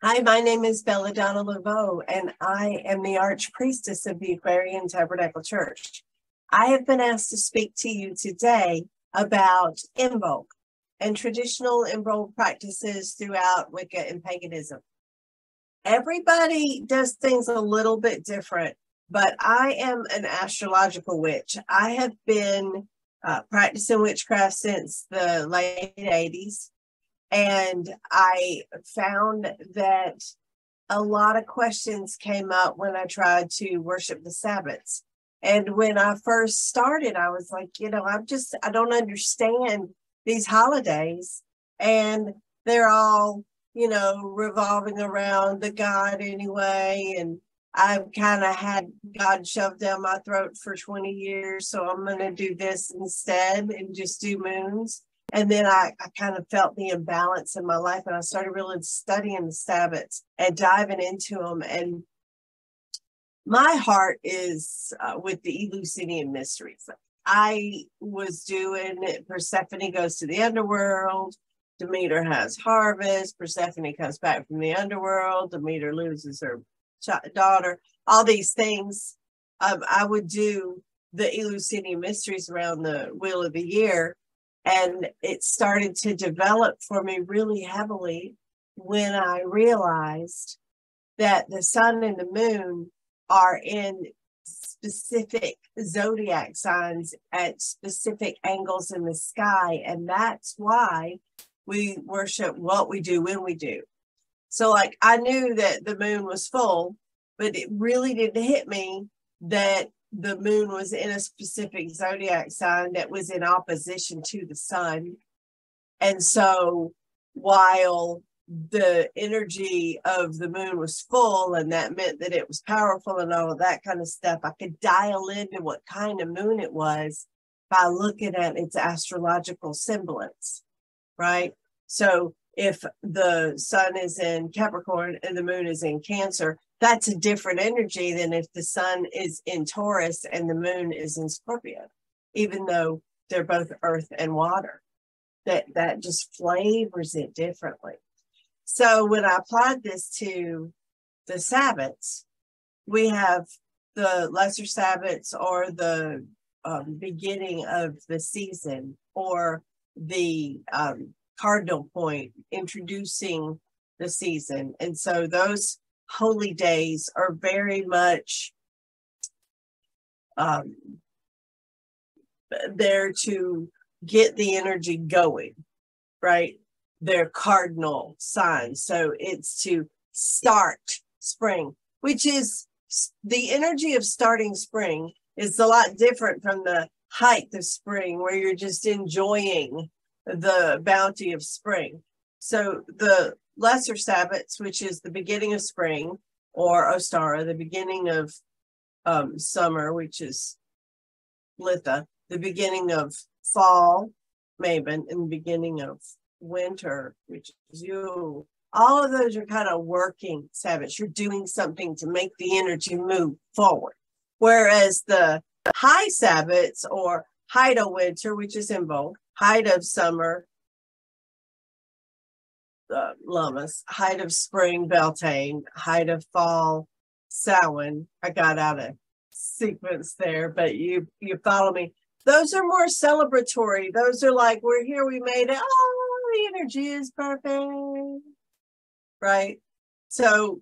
Hi, my name is Belladonna Laveau, and I am the Archpriestess of the Aquarian Tabernacle Church. I have been asked to speak to you today about Imbolc and traditional Imbolc practices throughout Wicca and paganism. Everybody does things a little bit different, but I am an astrological witch. I have been practicing witchcraft since the late 80s. And I found that a lot of questions came up when I tried to worship the Sabbats. And when I first started, I was like, I don't understand these holidays. And they're all, revolving around the God anyway. And I've kind of had God shoved down my throat for 20 years. So I'm going to do this instead and just do moons. And then I kind of felt the imbalance in my life, and I started really studying the Sabbats and diving into them. And my heart is with the Eleusinian mysteries. I was doing Persephone goes to the underworld, Demeter has harvest, Persephone comes back from the underworld, Demeter loses her daughter, all these things. I would do the Eleusinian mysteries around the wheel of the year. And it started to develop for me really heavily when I realized that the sun and the moon are in specific zodiac signs at specific angles in the sky. And that's why we worship what we do when we do. So I knew that the moon was full, but it really didn't hit me that the moon was in a specific zodiac sign that was in opposition to the sun. And so while the energy of the moon was full, and that meant that it was powerful and all of that kind of stuff, I could dial into what kind of moon it was by looking at its astrological semblance, right? So if the sun is in Capricorn and the moon is in Cancer, that's a different energy than if the sun is in Taurus and the moon is in Scorpio, even though they're both earth and water. That just flavors it differently. So when I applied this to the Sabbats, we have the lesser Sabbats, or the beginning of the season, or the cardinal point introducing the season. And so those holy days are very much there to get the energy going, right? They're cardinal signs. So it's to start spring, which is the energy of starting spring is a lot different from the height of spring, where you're just enjoying the bounty of spring. So the lesser Sabbats, which is the beginning of spring, or Ostara, the beginning of summer, which is Litha, the beginning of fall, Mabon, and the beginning of winter, which is Yule. All of those are kind of working Sabbats. You're doing something to make the energy move forward. Whereas the high Sabbats, or height of winter, which is Imbolc, height of summer, Lammas, height of spring, Beltane, height of fall, Samhain. I got out of sequence there, but you follow me. Those are more celebratory. Those are like, we're here, we made it. Oh, the energy is perfect, right? So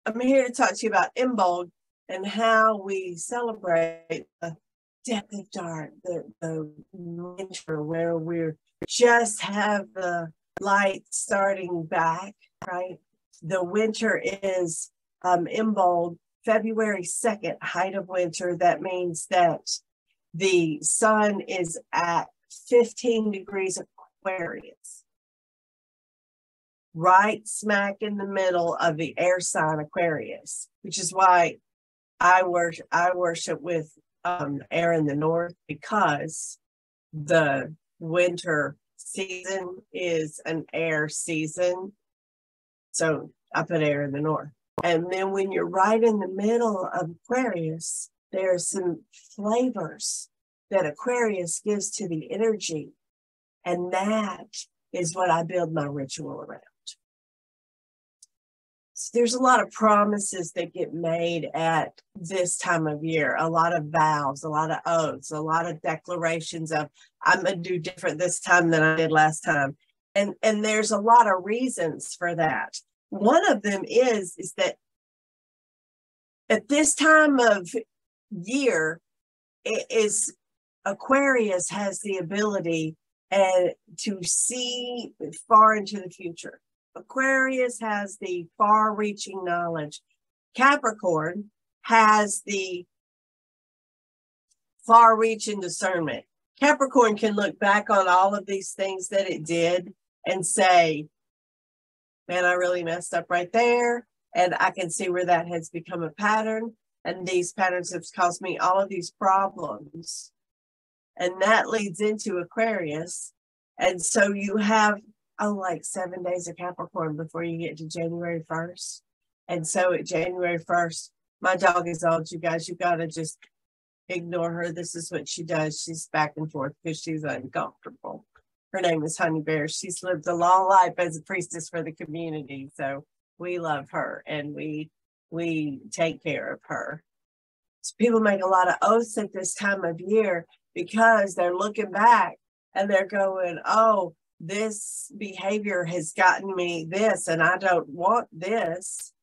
I'm here to talk to you about Imbolc and how we celebrate the depth of dark, the winter, where we're just have the light starting back, right? The winter is Imbolc, February 2nd, height of winter. That means that the sun is at 15 degrees Aquarius, right smack in the middle of the air sign Aquarius, which is why I worship with air in the north, because the winter season is an air season. So I put air in the north. And then when you're right in the middle of Aquarius, there's some flavors that Aquarius gives to the energy. And that is what I build my ritual around. there's a lot of promises that get made at this time of year, a lot of vows, a lot of oaths, a lot of declarations of, I'm going to do different this time than I did last time. And there's a lot of reasons for that. One of them is that at this time of year, Aquarius has the ability to see far into the future. Aquarius has the far-reaching knowledge. Capricorn has the far-reaching discernment. Capricorn can look back on all of these things that it did and say, man, I really messed up right there. And I can see where that has become a pattern. And these patterns have caused me all of these problems. And that leads into Aquarius. And so you have, like 7 days of Capricorn before you get to January 1st. And so at January 1st, my dog is old, you guys. You got to just ignore her. This is what she does. She's back and forth because she's uncomfortable. Her name is Honey Bear. She's lived a long life as a priestess for the community. So we love her and we take care of her. So people make a lot of oaths at this time of year because they're looking back and they're going, oh, this behavior has gotten me this and I don't want this.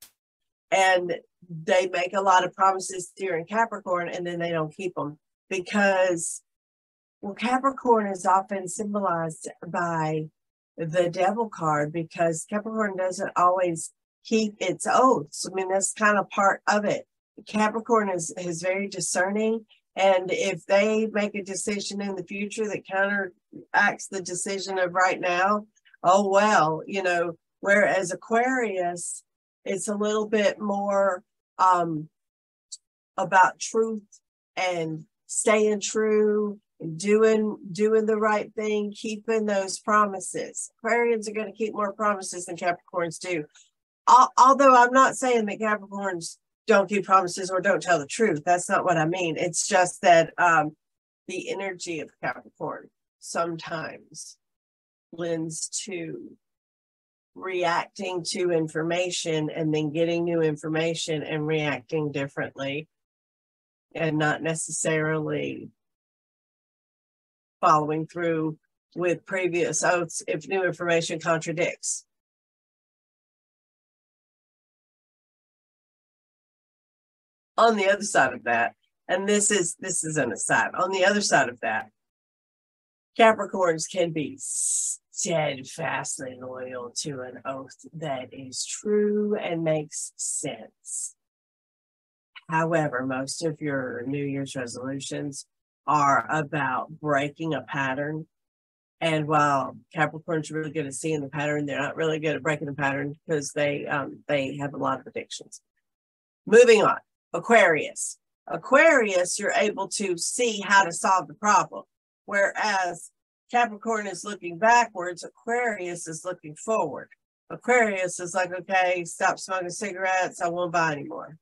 And they make a lot of promises during Capricorn and then they don't keep them because, well, Capricorn is often symbolized by the devil card because Capricorn doesn't always keep its oaths. I mean, that's kind of part of it. Capricorn is very discerning. And if they make a decision in the future that counteracts the decision of right now, oh, well, you know, whereas Aquarius, it's a little bit more about truth and staying true and doing the right thing, keeping those promises. Aquarians are going to keep more promises than Capricorns do. Although I'm not saying that Capricorns don't keep promises or don't tell the truth. That's not what I mean. It's just that the energy of Capricorn sometimes lends to reacting to information and then getting new information and reacting differently and not necessarily following through with previous oaths if new information contradicts. On the other side of that, and this is an aside, on the other side of that, Capricorns can be steadfastly loyal to an oath that is true and makes sense. However, most of your New Year's resolutions are about breaking a pattern. And while Capricorn's really good at seeing the pattern, they're not really good at breaking the pattern because they have a lot of addictions. Moving on. Aquarius, you're able to see how to solve the problem. Whereas Capricorn is looking backwards, Aquarius is looking forward. Aquarius is like, okay, stop smoking cigarettes. I won't buy anymore.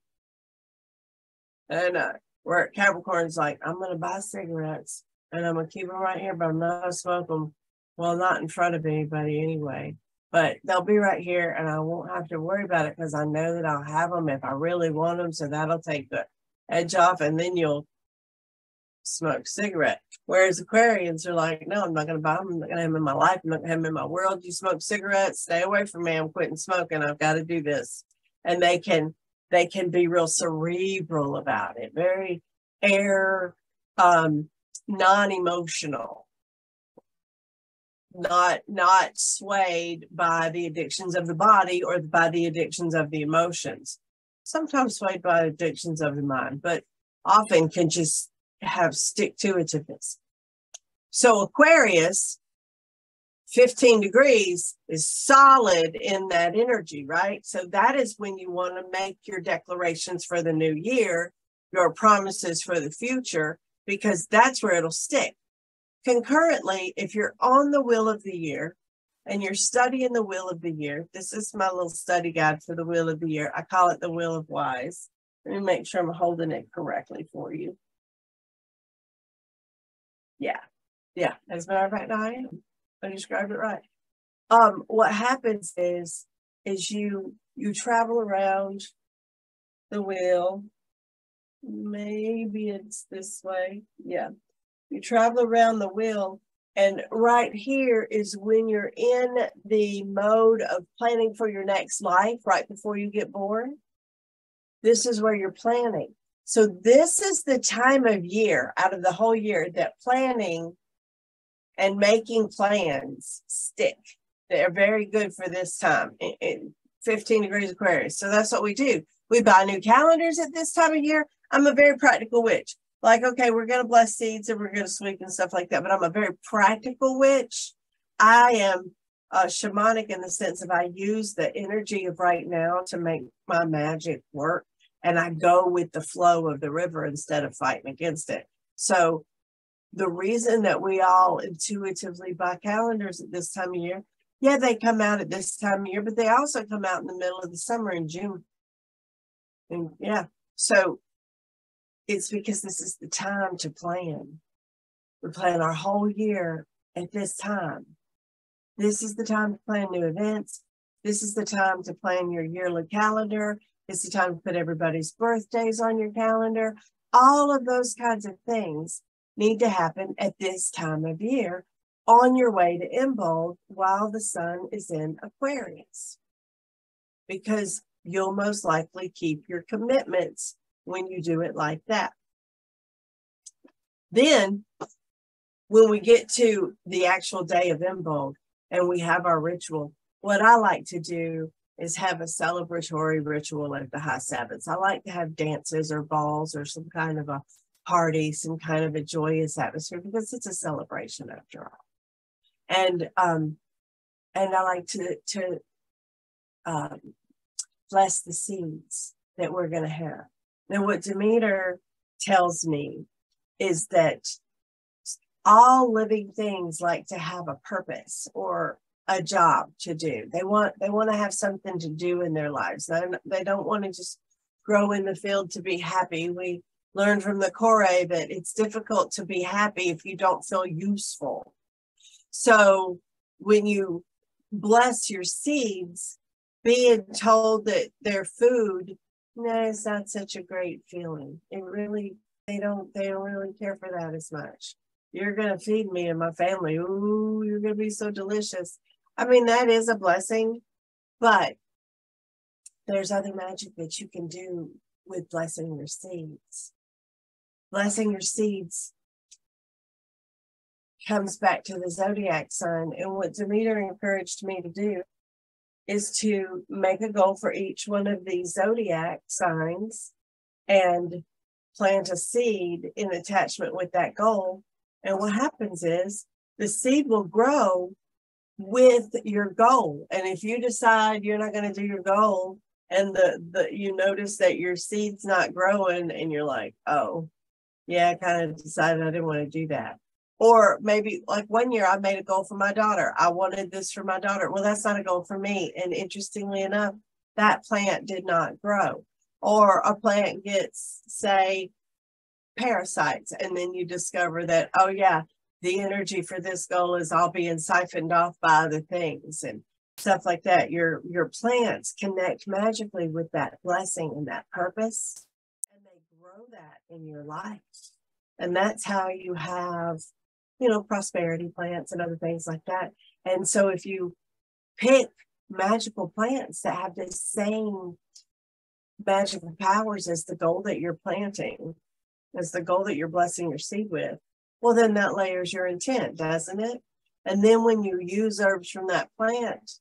And where Capricorn's like, I'm going to buy cigarettes and I'm going to keep them right here, but I'm not going to smoke them. Well, not in front of anybody anyway. But they'll be right here and I won't have to worry about it because I know that I'll have them if I really want them. So that'll take the edge off and then you'll smoke a cigarette. Whereas Aquarians are like, no, I'm not going to buy them. I'm not going to have them in my life. I'm not going to have them in my world. You smoke cigarettes, stay away from me. I'm quitting smoking. I've got to do this. And they can be real cerebral about it. Very air, non-emotional. Not swayed by the addictions of the body or by the addictions of the emotions. Sometimes swayed by addictions of the mind, but often can just have stick-to-itiveness. So Aquarius, 15 degrees is solid in that energy, right? So that is when you want to make your declarations for the new year, your promises for the future, because that's where it'll stick. Concurrently, if you're on the Wheel of the Year and you're studying the Wheel of the Year, this is my little study guide for the Wheel of the Year. I call it the Wheel of Wise. Let me make sure I'm holding it correctly for you. Yeah. As a matter of fact, I am. I described it right. What happens is you you travel around the wheel. Maybe it's this way. Yeah. You travel around the wheel, and right here is when you're in the mode of planning for your next life, right before you get born. This is where you're planning. So this is the time of year out of the whole year that planning and making plans stick. They're very good for this time in 15 degrees Aquarius. So that's what we do. We buy new calendars at this time of year. I'm a very practical witch. Like, okay, we're going to bless seeds and we're going to sweep and stuff like that. But I'm a very practical witch. I am shamanic in the sense of I use the energy of right now to make my magic work. And I go with the flow of the river instead of fighting against it. So the reason that we all intuitively buy calendars at this time of year, yeah, they come out at this time of year, but they also come out in the middle of the summer in June. And yeah, so it's because this is the time to plan. We plan our whole year at this time. This is the time to plan new events. This is the time to plan your yearly calendar. It's the time to put everybody's birthdays on your calendar. All of those kinds of things need to happen at this time of year on your way to Imbolc while the sun is in Aquarius. Because you'll most likely keep your commitments when you do it like that. Then, when we get to the actual day of Imbolc and we have our ritual, what I like to do is have a celebratory ritual at the high Sabbaths. I like to have dances or balls or some kind of a party, some kind of a joyous atmosphere, because it's a celebration after all. And I like to bless the seeds that we're going to have. Now, what Demeter tells me is that all living things like to have a purpose or a job to do. They want to have something to do in their lives. They don't want to just grow in the field to be happy. We learned from the Kore that it's difficult to be happy if you don't feel useful. So when you bless your seeds, being told that they're food, no, it's not such a great feeling. They don't really care for that as much. You're going to feed me and my family. Ooh, you're going to be so delicious. I mean, that is a blessing, but there's other magic that you can do with blessing your seeds. Blessing your seeds comes back to the zodiac sign. And what Demeter encouraged me to do is to make a goal for each one of these zodiac signs and plant a seed in attachment with that goal. And what happens is the seed will grow with your goal. And if you decide you're not going to do your goal and you notice that your seed's not growing and you're like, oh, yeah, I kind of decided I didn't want to do that. Or maybe like one year I made a goal for my daughter. I wanted this for my daughter. Well, that's not a goal for me. And interestingly enough, that plant did not grow. Or a plant gets, say, parasites, and then you discover that, oh yeah, the energy for this goal is all being siphoned off by other things and stuff like that. Your plants connect magically with that blessing and that purpose, and they grow that in your life. And that's how you have, prosperity plants and other things like that. And so if you pick magical plants that have the same magical powers as the goal that you're planting, as the goal that you're blessing your seed with, well, then that layers your intent, doesn't it? And then when you use herbs from that plant,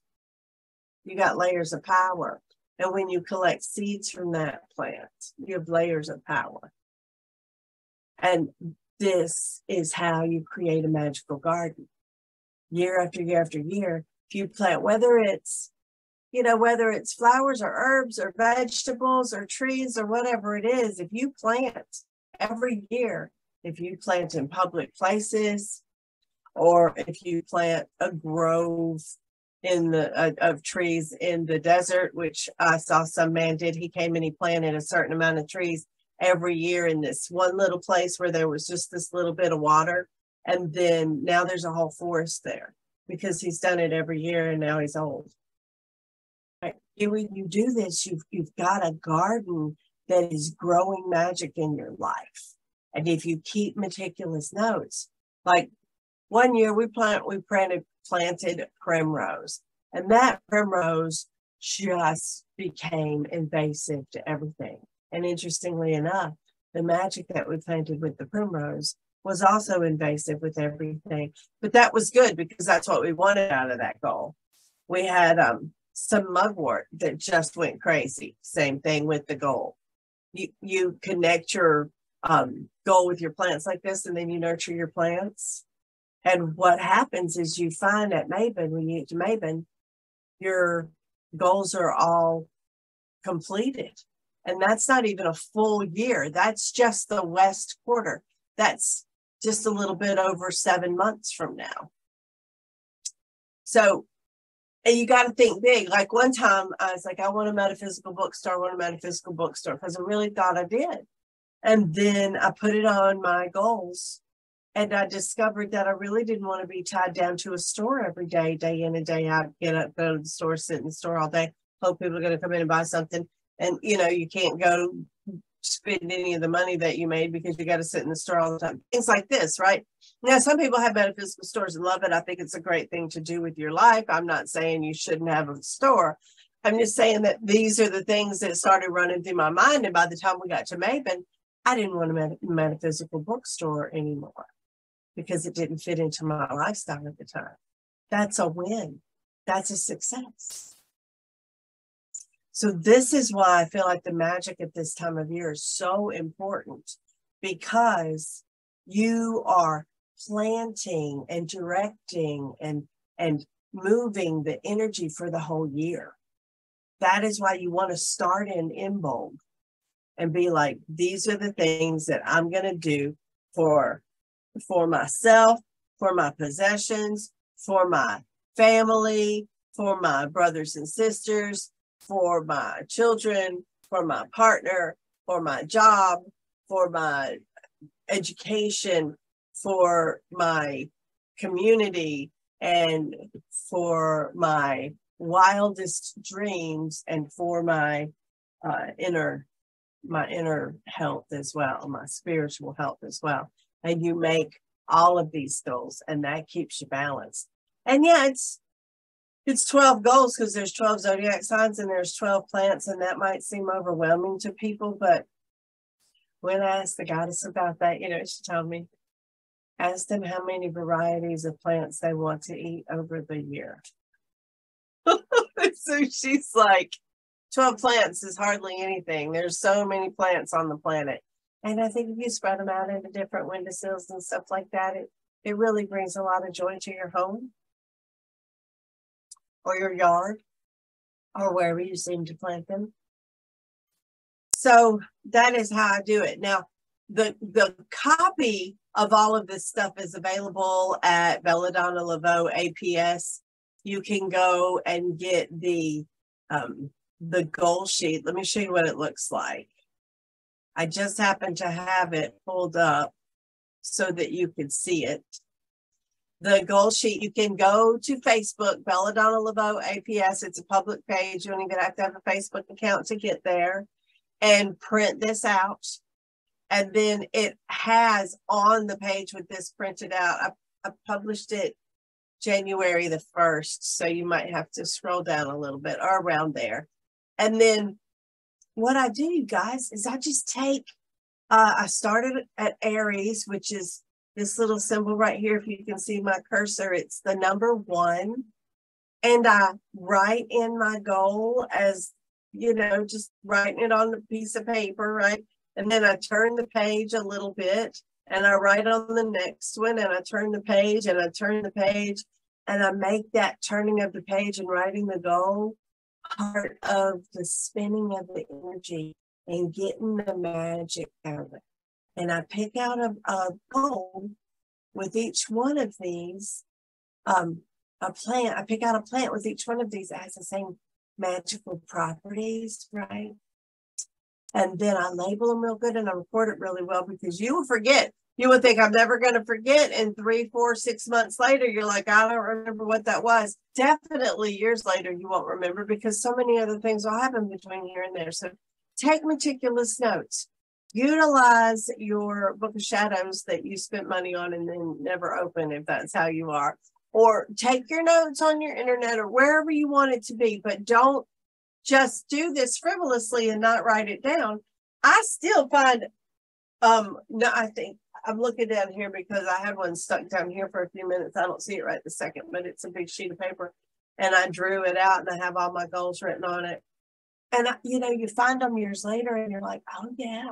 you got layers of power. And when you collect seeds from that plant, you have layers of power. And this is how you create a magical garden. Year after year after year, if you plant, whether it's flowers or herbs or vegetables or trees or whatever it is, if you plant every year, if you plant in public places, or if you plant a grove of trees in the desert, which I saw some man did. He came and he planted a certain amount of trees every year in this one little place where there was just this little bit of water. And then now there's a whole forest there because he's done it every year and now he's old. Right? When you do this, you've got a garden that is growing magic in your life. And if you keep meticulous notes, like one year we planted primrose, and that primrose just became invasive to everything. And interestingly enough, the magic that we planted with the primrose was also invasive with everything. But that was good because that's what we wanted out of that goal. We had some mugwort that just went crazy. Same thing with the goal. You connect your goal with your plants like this, and then you nurture your plants. And what happens is you find at Mabon, when you get to Mabon, your goals are all completed. And that's not even a full year. That's just the West quarter. That's just a little bit over 7 months from now. So, and you got to think big. Like one time I was like, I want a metaphysical bookstore, because I really thought I did. And then I put it on my goals, and I discovered that I really didn't want to be tied down to a store every day, day in and day out, get up, go to the store, sit in the store all day, hope people are going to come in and buy something. And, you know, you can't go spend any of the money that you made because you got to sit in the store all the time. Things like this, right? Now, some people have metaphysical stores and love it. I think it's a great thing to do with your life. I'm not saying you shouldn't have a store. I'm just saying that these are the things that started running through my mind. And by the time we got to Mabon, I didn't want a metaphysical bookstore anymore because it didn't fit into my lifestyle at the time. That's a win. That's a success. So this is why I feel like the magic at this time of year is so important, because you are planting and directing and moving the energy for the whole year. That is why you want to start in Imbolc and be like, these are the things that I'm going to do for myself, for my possessions, for my family, for my brothers and sisters, for my children, for my partner, for my job, for my education, for my community, and for my wildest dreams, and for my inner health as well, my spiritual health as well. And you make all of these goals, and that keeps you balanced. And yeah, it's 12 goals because there's 12 zodiac signs and there's 12 plants, and that might seem overwhelming to people. But when I asked the goddess about that, you know, she told me, ask them how many varieties of plants they want to eat over the year. So she's like, 12 plants is hardly anything. There's so many plants on the planet. And I think if you spread them out into different windowsills and stuff like that, it really brings a lot of joy to your home or your yard or wherever you seem to plant them. So that is how I do it. Now, the copy of all of this stuff is available at Belladonna Laveau APS. You can go and get the goal sheet. Let me show you what it looks like. I just happen to have it pulled up so that you can see it. The goal sheet, you can go to Facebook, Belladonna Laveau APS. It's a public page. You don't even have to have a Facebook account to get there, and print this out. And then it has on the page with this printed out, I published it January the 1st. So you might have to scroll down a little bit or around there. And then what I do, you guys, is I just take, I started at Aries, which is this little symbol right here. If you can see my cursor, it's the number 1. And I write in my goal as, you know, just writing it on a piece of paper, right? And then I turn the page a little bit and I write on the next one, and I turn the page and I turn the page, and I make that turning of the page and writing the goal part of the spinning of the energy and getting the magic out of it. And I pick out a goal with each one of these, a plant. I pick out a plant with each one of these that has the same magical properties, right? And then I label them real good and I record it really well, because you will forget You would think I'm never going to forget, and 3, 4, 6 months later, you're like, I don't remember what that was. Definitely years later, you won't remember because so many other things will happen between here and there. So take meticulous notes. Utilize your book of shadows that you spent money on and then never open if that's how you are. Or take your notes on your internet or wherever you want it to be, but don't just do this frivolously and not write it down. I still find, no, I think I'm looking down here because I had one stuck down here for a few minutes. I don't see it right this second, but it's a big sheet of paper and I drew it out and I have all my goals written on it. And you know, you find them years later and you're like, oh yeah.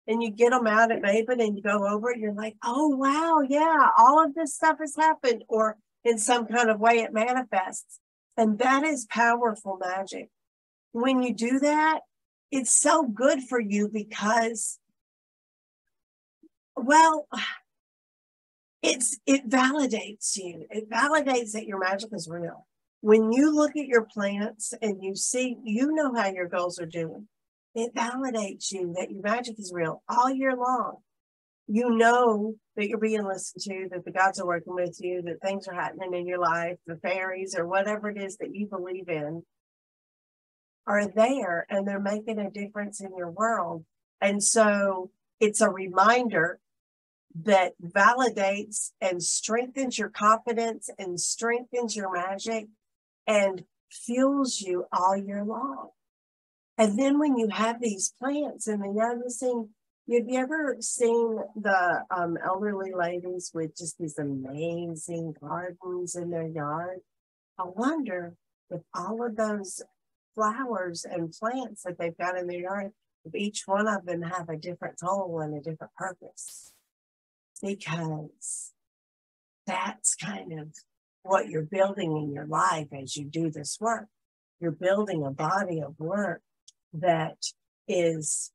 And you get them out at Maven and you go over it. You're like, oh wow, yeah, all of this stuff has happened, or in some kind of way it manifests. And that is powerful magic. When you do that, it's so good for you because, well, it validates you. It validates that your magic is real. When you look at your plants and you see, you know how your goals are doing. It validates you that your magic is real all year long. You know that you're being listened to, that the gods are working with you, that things are happening in your life, the fairies or whatever it is that you believe in are there and they're making a difference in your world. And so it's a reminder that validates and strengthens your confidence and strengthens your magic and fuels you all year long. And then when you have these plants, and the other thing, have you ever seen the elderly ladies with just these amazing gardens in their yard? I wonder if all of those flowers and plants that they've got in their yard, if each one of them have a different goal and a different purpose. Because that's kind of what you're building in your life as you do this work. You're building a body of work that is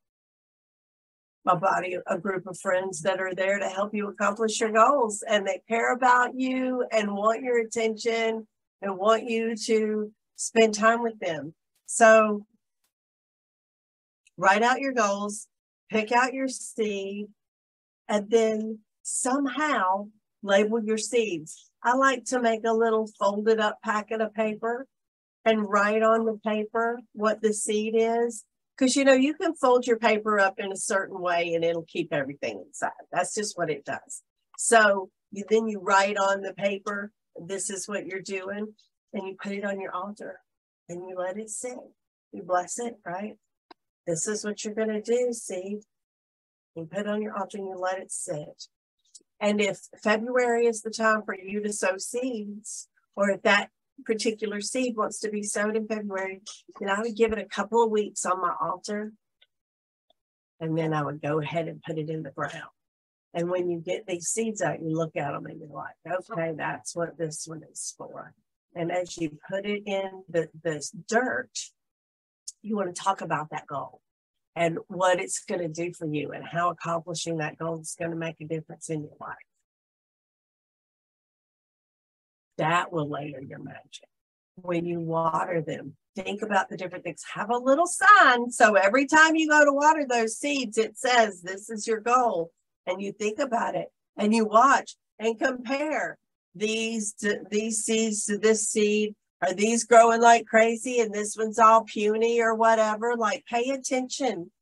a group of friends that are there to help you accomplish your goals, and they care about you and want your attention and want you to spend time with them. So write out your goals, pick out your seed, and then somehow label your seeds. I like to make a little folded up packet of paper and write on the paper what the seed is. Because, you know, you can fold your paper up in a certain way and it'll keep everything inside. That's just what it does. So then you write on the paper, this is what you're doing, and you put it on your altar and you let it sit. You bless it, right? This is what you're going to do, seed. You put it on your altar and you let it sit. And if February is the time for you to sow seeds, or if that particular seed wants to be sowed in February, then I would give it a couple of weeks on my altar. And then I would go ahead and put it in the ground. And when you get these seeds out, you look at them and you're like, okay, that's what this one is for. And as you put it in this dirt, you want to talk about that goal and what it's going to do for you and how accomplishing that goal is going to make a difference in your life. That will layer your magic. When you water them, think about the different things. Have a little sign. So every time you go to water those seeds, it says, this is your goal. And you think about it and you watch and compare these seeds to this seed. Are these growing like crazy and this one's all puny or whatever? Like, pay attention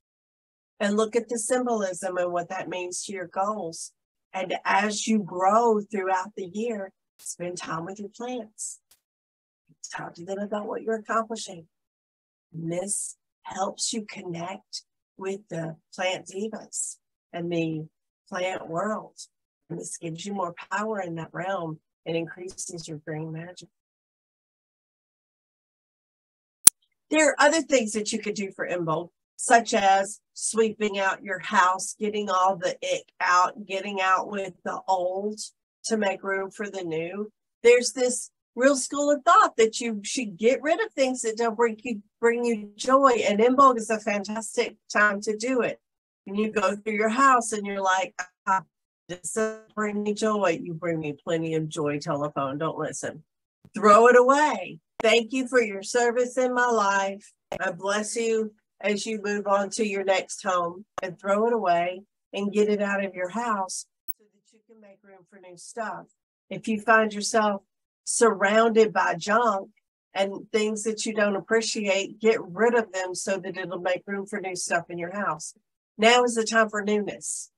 and look at the symbolism and what that means to your goals. And as you grow throughout the year, spend time with your plants. Talk to them about what you're accomplishing. And this helps you connect with the plant divas and the plant world. And this gives you more power in that realm and increases your green magic. There are other things that you could do for Imbolc, such as sweeping out your house, getting all the ick out, getting out with the old to make room for the new. There's this real school of thought that you should get rid of things that don't bring you joy. And Imbolc is a fantastic time to do it. And you go through your house and you're like, this doesn't bring me joy. You bring me plenty of joy, telephone. Don't listen. Throw it away. Thank you for your service in my life. I bless you as you move on to your next home, and throw it away and get it out of your house. make room for new stuff. If you find yourself surrounded by junk and things that you don't appreciate, get rid of them so that it'll make room for new stuff in your house. Now is the time for newness,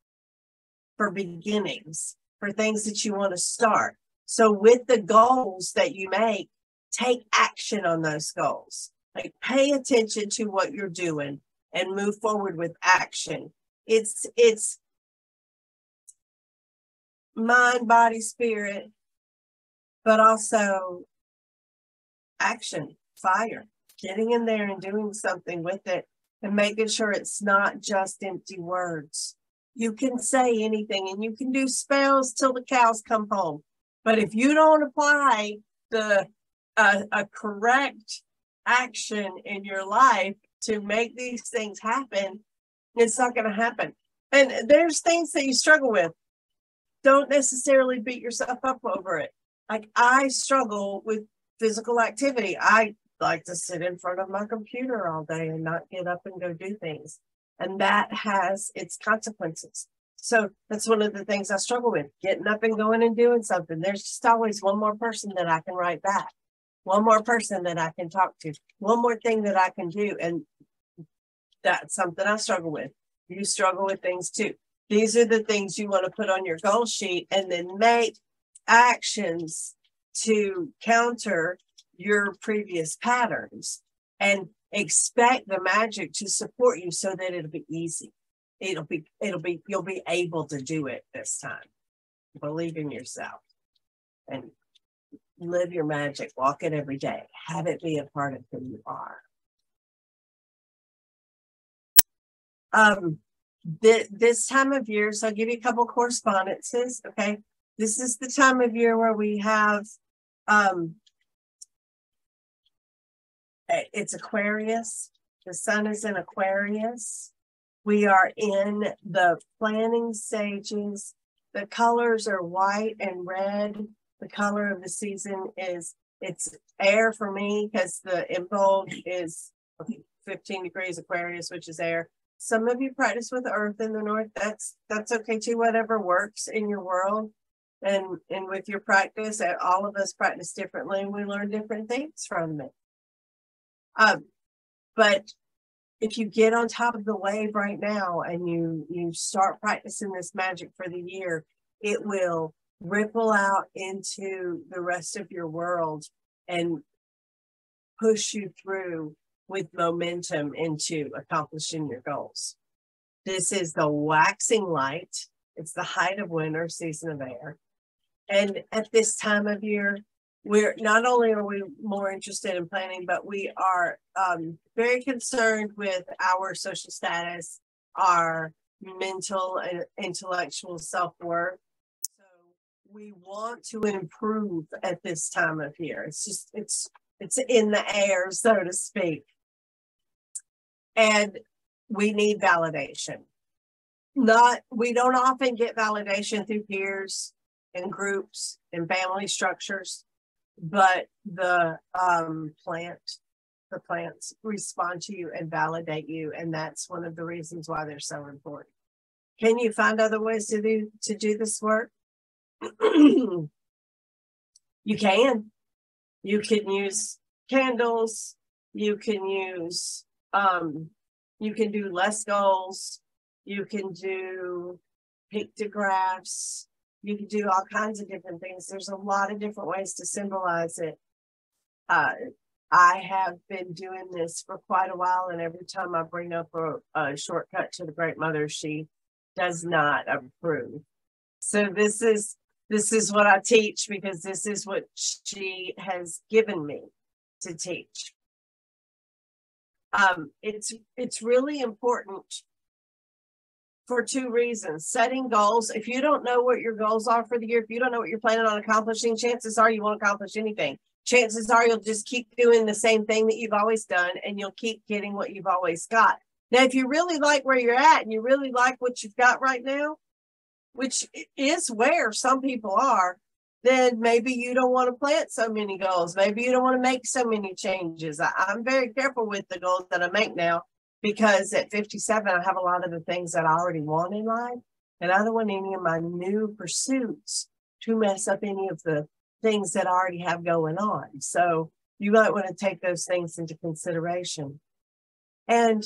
for beginnings, for things that you want to start. So with the goals that you make, take action on those goals. Like, pay attention to what you're doing and move forward with action. It's mind, body, spirit, but also action, fire, getting in there and doing something with it and making sure it's not just empty words. You can say anything and you can do spells till the cows come home. But if you don't apply a correct action in your life to make these things happen, it's not going to happen. And there's things that you struggle with. Don't necessarily beat yourself up over it. Like, I struggle with physical activity. I like to sit in front of my computer all day and not get up and go do things. And that has its consequences. So that's one of the things I struggle with, getting up and going and doing something. There's just always one more person that I can write back, one more person that I can talk to, one more thing that I can do. And that's something I struggle with. You struggle with things too. These are the things you want to put on your goal sheet and then make actions to counter your previous patterns and expect the magic to support you so that it'll be easy. You'll be able to do it this time. Believe in yourself and live your magic. Walk it every day. Have it be a part of who you are. This time of year, so I'll give you a couple correspondences. Okay. This is the time of year where we have, it's Aquarius. The sun is in Aquarius. We are in the planning stages. The colors are white and red. The color of the season is, it's air for me because the Imbolc is 15 degrees Aquarius, which is air. Some of you practice with earth in the north. That's okay too, whatever works in your world. And with your practice, all of us practice differently and we learn different things from it. But if you get on top of the wave right now and you start practicing this magic for the year, it will ripple out into the rest of your world and push you through with momentum into accomplishing your goals. This is the waxing light. It's the height of winter, season of air. And at this time of year, we're not only are we more interested in planning, but we are very concerned with our social status, our mental and intellectual self-worth. So we want to improve at this time of year. It's just, it's in the air, so to speak. And we need validation. We don't often get validation through peers and groups and family structures, but the plants respond to you and validate you, and that's one of the reasons why they're so important. Can you find other ways to do this work? You can. You can use candles. You can use you can do less goals. You can do pictographs. You can do all kinds of different things. There's a lot of different ways to symbolize it. I have been doing this for quite a while, and every time I bring up a shortcut to the Great Mother, she does not approve. So this is what I teach, because this is what she has given me to teach. It's really important for two reasons. Setting goals. If you don't know what your goals are for the year, if you don't know what you're planning on accomplishing, chances are you won't accomplish anything. Chances are you'll just keep doing the same thing that you've always done, and you'll keep getting what you've always got. Now, if you really like where you're at and you really like what you've got right now, which is where some people are, then maybe you don't want to plant so many goals. Maybe you don't want to make so many changes. I'm very careful with the goals that I make now, because at 57, I have a lot of the things that I already want in life. And I don't want any of my new pursuits to mess up any of the things that I already have going on. So you might want to take those things into consideration. And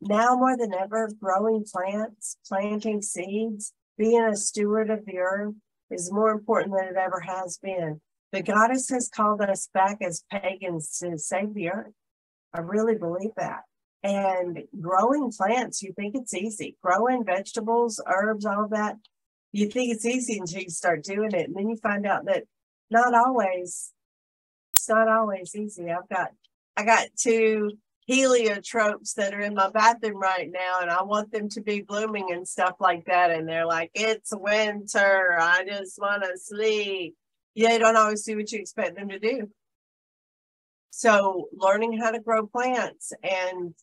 now more than ever, growing plants, planting seeds, being a steward of the earth is more important than it ever has been. The goddess has called us back as pagans to save the earth. I really believe that. And growing plants, you think it's easy. Growing vegetables, herbs, all of that, you think it's easy until you start doing it. And then you find out that not always, it's not always easy. I got 2 heliotropes that are in my bathroom right now, and I want them to be blooming and stuff like that. And they're like, it's winter, I just want to sleep. They don't always do what you expect them to do. So learning how to grow plants and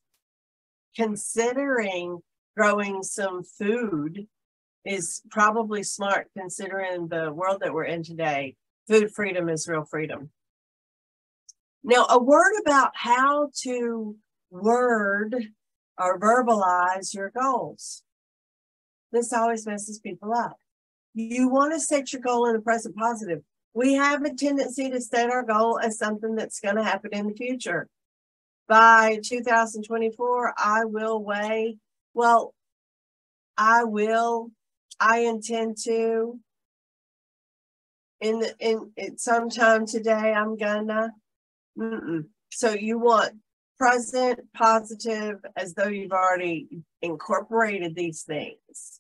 considering growing some food is probably smart, considering the world that we're in today. Food freedom is real freedom. Now, a word about how to word or verbalize your goals. This always messes people up. You want to set your goal in the present positive. We have a tendency to set our goal as something that's going to happen in the future. By 2024, I will weigh, well, I intend to, sometime today, I'm gonna. So you want present positive as though you've already incorporated these things.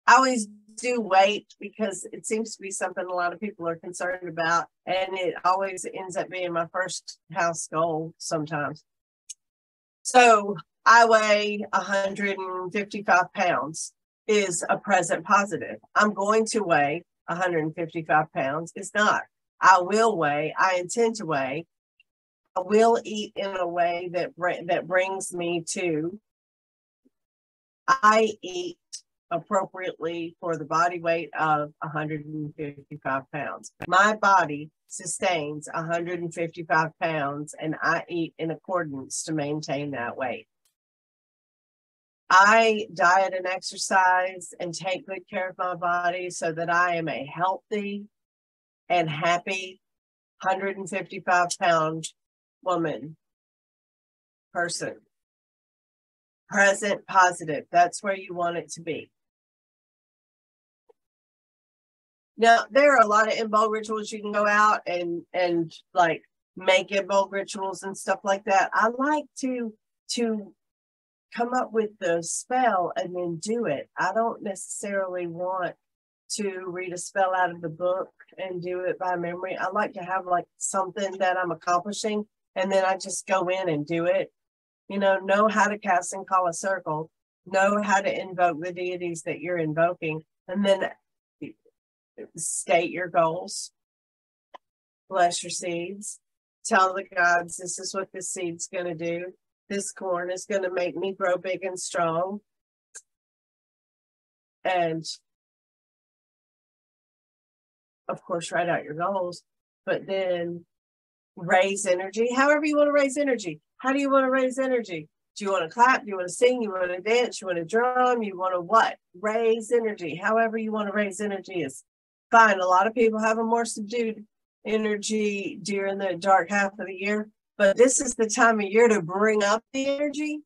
I always do weight because it seems to be something a lot of people are concerned about, and it always ends up being my first house goal sometimes. So I weigh 155 pounds is a present positive. I'm going to weigh 155 pounds. It's not. I will weigh. I intend to weigh. I will eat in a way that brings me to. I eat appropriately for the body weight of 155 pounds. My body sustains 155 pounds, and I eat in accordance to maintain that weight. I diet and exercise and take good care of my body so that I am a healthy and happy 155-pound woman, person. Present positive. That's where you want it to be. Now, there are a lot of Imbolc rituals you can go out and like make Imbolc rituals and stuff like that. I like to come up with the spell and then do it. I don't necessarily want to read a spell out of the book and do it by memory. I like to have like something that I'm accomplishing, and then I just go in and do it. You know how to cast and call a circle, know how to invoke the deities that you're invoking, and then state your goals, bless your seeds, tell the gods, this is what this seed's going to do. This corn is going to make me grow big and strong. And of course, write out your goals, but then raise energy, however you want to raise energy. How do you want to raise energy? Do you want to clap? Do you want to sing? You want to dance? You want to drum? You want to what? Raise energy. However you want to raise energy is fine. A lot of people have a more subdued energy during the dark half of the year, but this is the time of year to bring up the energy,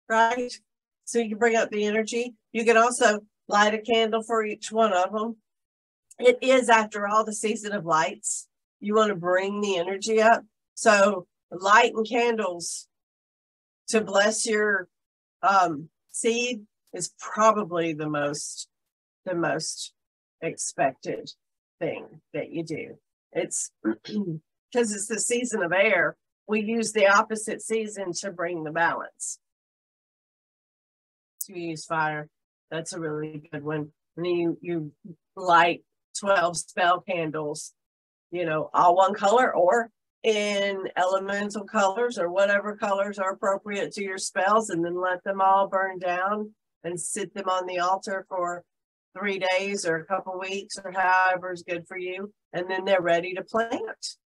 right? So you can bring up the energy. You can also light a candle for each one of them. It is, after all, the season of lights. You want to bring the energy up. So light and candles to bless your seed is probably the most expected thing that you do. It's because it's the season of air. We use the opposite season to bring the balance. So you use fire. That's a really good one. And you light 12 spell candles, all one color or in elemental colors or whatever colors are appropriate to your spells, and then let them all burn down and sit them on the altar for 3 days or a couple weeks or however is good for you. And then they're ready to plant.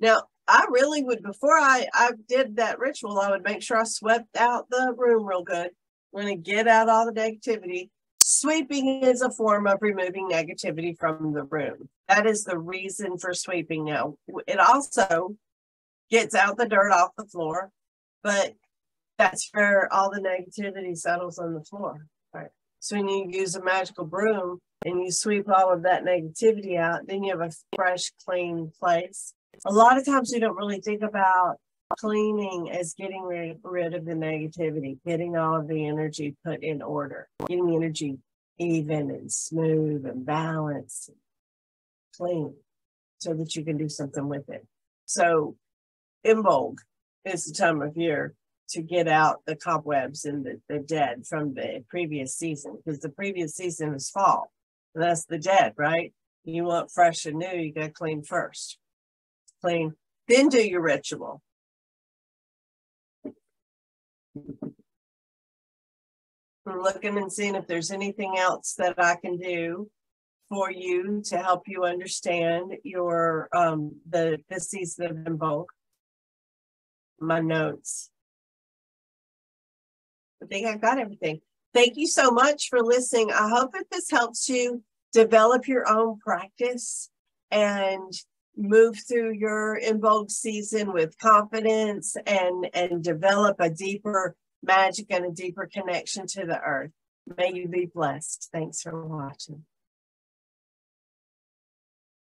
Now, I really would, before I did that ritual, I would make sure I swept out the room real good. We're going to get out all the negativity. Sweeping is a form of removing negativity from the room. That is the reason for sweeping now. It also gets out the dirt off the floor, but that's where all the negativity settles on the floor. Right. So when you use a magical broom and you sweep all of that negativity out, then you have a fresh, clean place. A lot of times we don't really think about cleaning as getting rid of the negativity, getting all of the energy put in order, getting the energy even and smooth and balanced and clean so that you can do something with it. So Imbolc is the time of year to get out the cobwebs and the dead from the previous season, because the previous season is fall. And that's the dead, right? You want fresh and new, you got to clean first. Clean, then do your ritual. I'm looking and seeing if there's anything else that I can do for you to help you understand your the season of Imbolc. My notes. I think I got everything. Thank you so much for listening. I hope that this helps you develop your own practice and move through your Imbolc season with confidence and develop a deeper magic and a deeper connection to the earth. May you be blessed. Thanks for watching.